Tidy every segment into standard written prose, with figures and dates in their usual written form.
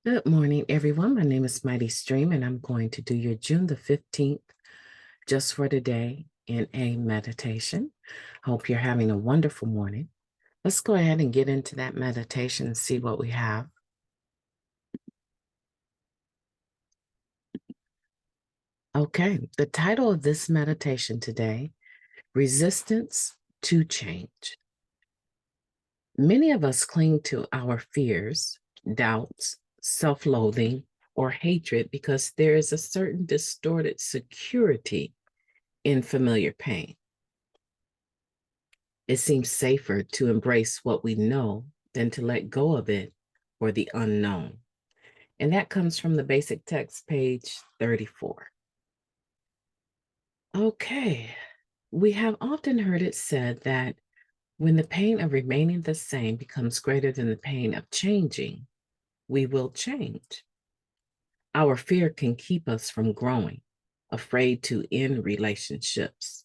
Good morning, everyone. My name is Mighty Stream, and I'm going to do your June the 15th, just for today, in a meditation. Hope you're having a wonderful morning. Let's go ahead and get into that meditation and see what we have. Okay, the title of this meditation today, Resistance to Change. Many of us cling to our fears, doubts, self-loathing, or hatred because there is a certain distorted security in familiar pain. It seems safer to embrace what we know than to let go of it or the unknown. And that comes from the basic text, page 34. Okay, we have often heard it said that when the pain of remaining the same becomes greater than the pain of changing, we will change. Our fear can keep us from growing, afraid to end relationships,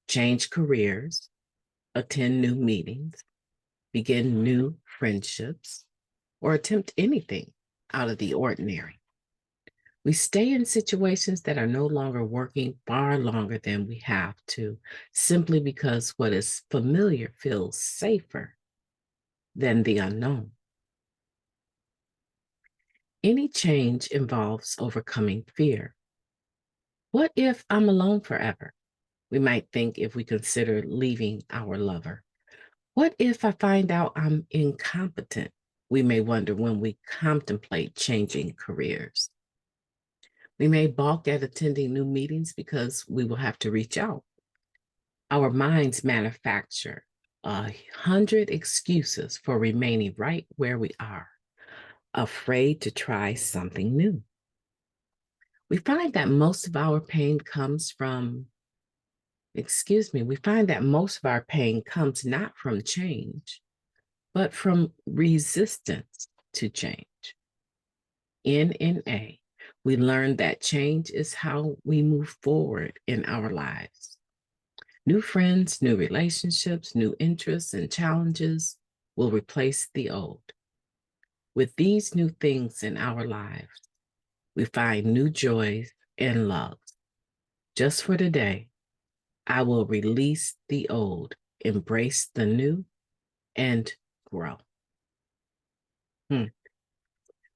change careers, attend new meetings, begin new friendships, or attempt anything out of the ordinary. We stay in situations that are no longer working far longer than we have to, simply because what is familiar feels safer than the unknown. Any change involves overcoming fear. What if I'm alone forever? We might think if we consider leaving our lover. What if I find out I'm incompetent? We may wonder when we contemplate changing careers. We may balk at attending new meetings because we will have to reach out. Our minds manufacture 100 excuses for remaining right where we are, afraid to try something new. We find that most of our pain comes we find that most of our pain comes not from change, but from resistance to change. In NA, we learn that change is how we move forward in our lives. New friends, new relationships, new interests and challenges will replace the old. With these new things in our lives, we find new joys and love. Just for today, I will release the old, embrace the new, and grow.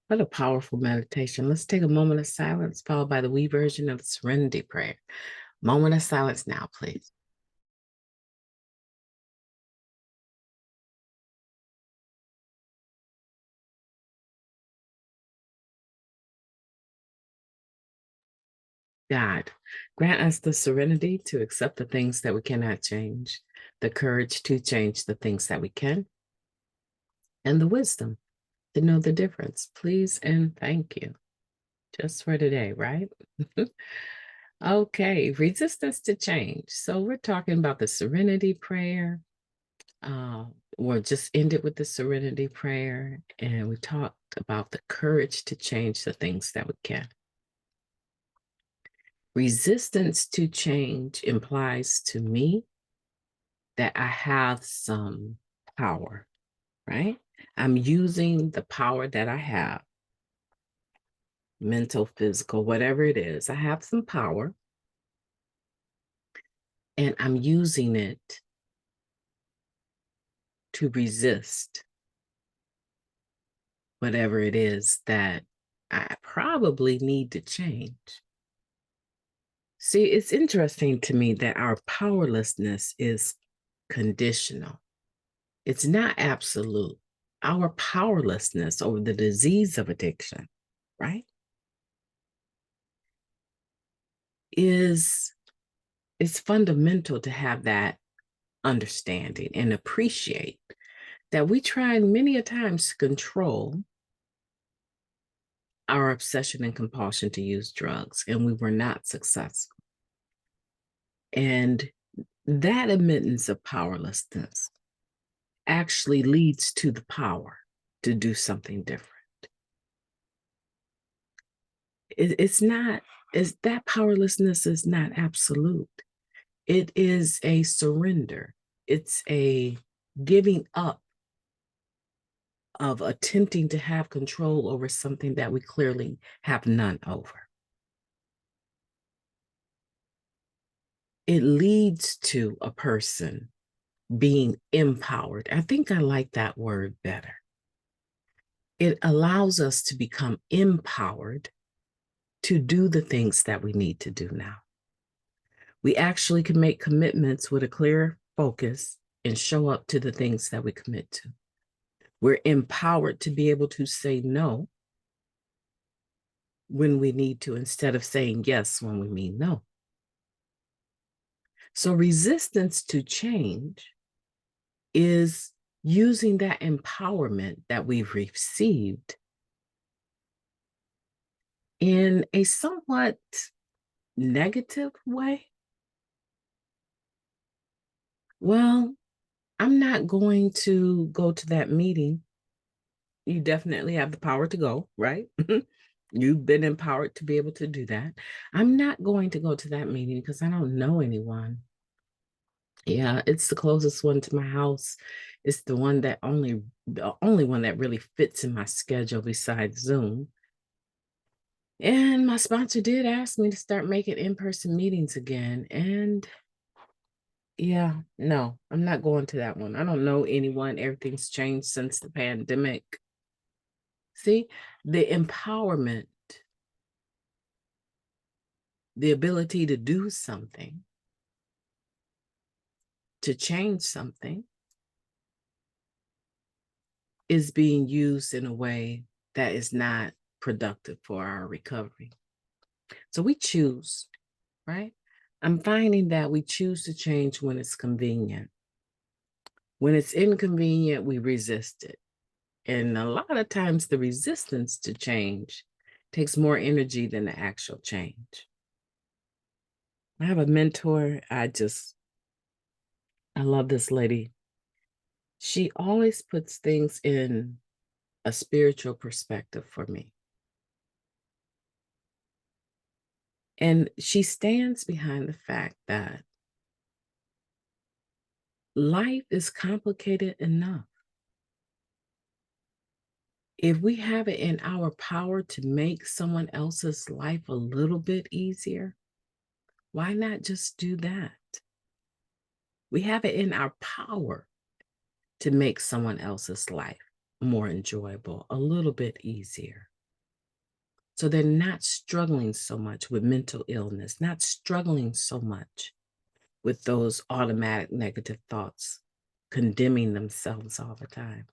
What a powerful meditation. Let's take a moment of silence, followed by the wee version of the Serenity Prayer. Moment of silence now, please. God, grant us the serenity to accept the things that we cannot change, the courage to change the things that we can, and the wisdom to know the difference. Please and thank you. Just for today, right? Okay, resistance to change. So we're talking about the serenity prayer. We'll just end it with the serenity prayer. And we talked about the courage to change the things that we can. Resistance to change implies to me that I have some power, right? I'm using the power that I have, mental, physical, whatever it is. I have some power and I'm using it to resist whatever it is that I probably need to change. See, it's interesting to me that our powerlessness is conditional. It's not absolute. Our powerlessness over the disease of addiction, right, is it's fundamental to have that understanding and appreciate that we try many a times to control our obsession and compulsion to use drugs, and we were not successful. And that admittance of powerlessness actually leads to the power to do something different. It's not, is that powerlessness is not absolute. It is a surrender. It's a giving up of attempting to have control over something that we clearly have none over. It leads to a person being empowered. I think I like that word better. It allows us to become empowered to do the things that we need to do now. We actually can make commitments with a clear focus and show up to the things that we commit to. We're empowered to be able to say no when we need to, instead of saying yes when we mean no. So resistance to change is using that empowerment that we've received in a somewhat negative way. Well, I'm not going to go to that meeting. You definitely have the power to go, right? You've been empowered to be able to do that. I'm not going to go to that meeting because I don't know anyone. Yeah, it's the closest one to my house. It's the only one that really fits in my schedule besides Zoom. And my sponsor did ask me to start making in-person meetings again. And yeah, no, I'm not going to that one. I don't know anyone. Everything's changed since the pandemic. See, the empowerment, the ability to do something, to change something, is being used in a way that is not productive for our recovery. So we choose, right? I'm finding that we choose to change when it's convenient. When it's inconvenient, we resist it. And a lot of times the resistance to change takes more energy than the actual change. I have a mentor. I love this lady. She always puts things in a spiritual perspective for me. And she stands behind the fact that life is complicated enough. If we have it in our power to make someone else's life a little bit easier, why not just do that? We have it in our power to make someone else's life more enjoyable, a little bit easier. So they're not struggling so much with mental illness, not struggling so much with those automatic negative thoughts, condemning themselves all the time.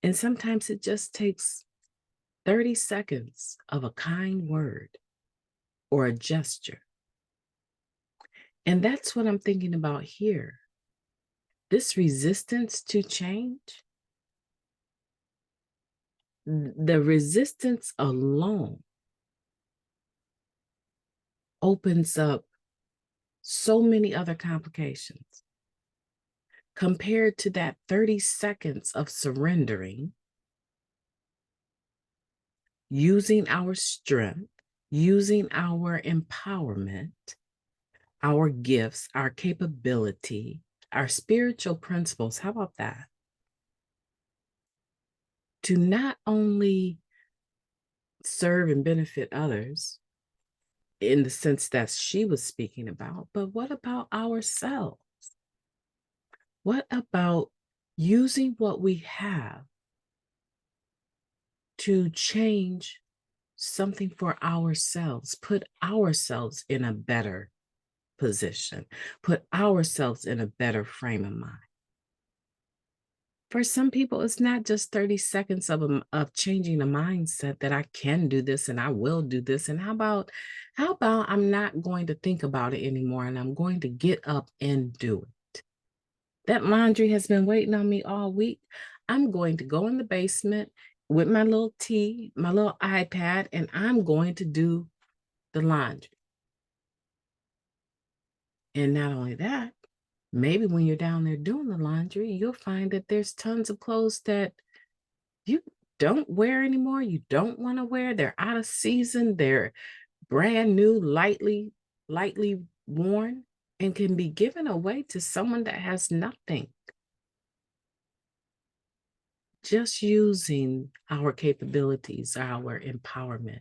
And sometimes it just takes 30 seconds of a kind word or a gesture. And that's what I'm thinking about here. This resistance to change, the resistance alone opens up so many other complications compared to that 30 seconds of surrendering, using our strength, using our empowerment, our gifts, our capability, our spiritual principles. How about that? To not only serve and benefit others in the sense that she was speaking about, but what about ourselves? What about using what we have to change something for ourselves, put ourselves in a better position, put ourselves in a better frame of mind? For some people, it's not just 30 seconds of changing a mindset that I can do this and I will do this. And how about I'm not going to think about it anymore and I'm going to get up and do it? That laundry has been waiting on me all week. I'm going to go in the basement with my little tea, my little iPad, and I'm going to do the laundry. And not only that, maybe when you're down there doing the laundry, you'll find that there's tons of clothes that you don't wear anymore, you don't want to wear. They're out of season, they're brand new, lightly worn, and can be given away to someone that has nothing. just using our capabilities, our empowerment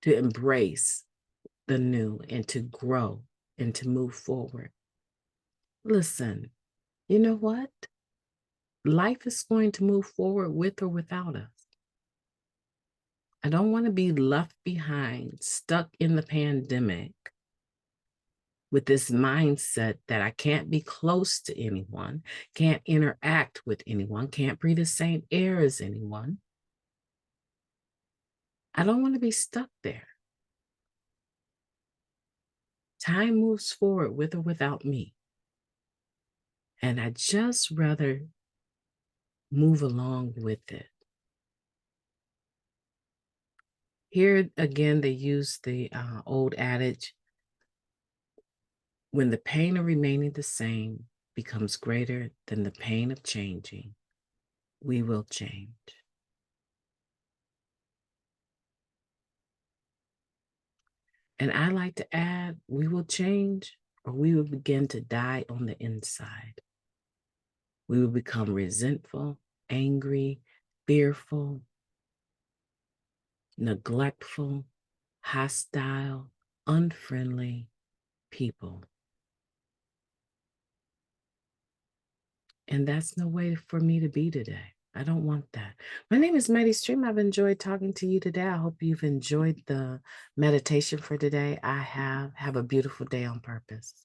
to embrace the new and to grow and to move forward. Listen, you know what? Life is going to move forward with or without us. I don't want to be left behind, stuck in the pandemic with this mindset that I can't be close to anyone, can't interact with anyone, can't breathe the same air as anyone. I don't want to be stuck there. Time moves forward with or without me. And I just rather move along with it. Here again, they use the old adage, when the pain of remaining the same becomes greater than the pain of changing, we will change. And I like to add, we will change or we will begin to die on the inside. We will become resentful, angry, fearful, neglectful, hostile, unfriendly people. And that's no way for me to be today. I don't want that. My name is Mighty Stream. I've enjoyed talking to you today. I hope you've enjoyed the meditation for today. I have. Have a beautiful day on purpose.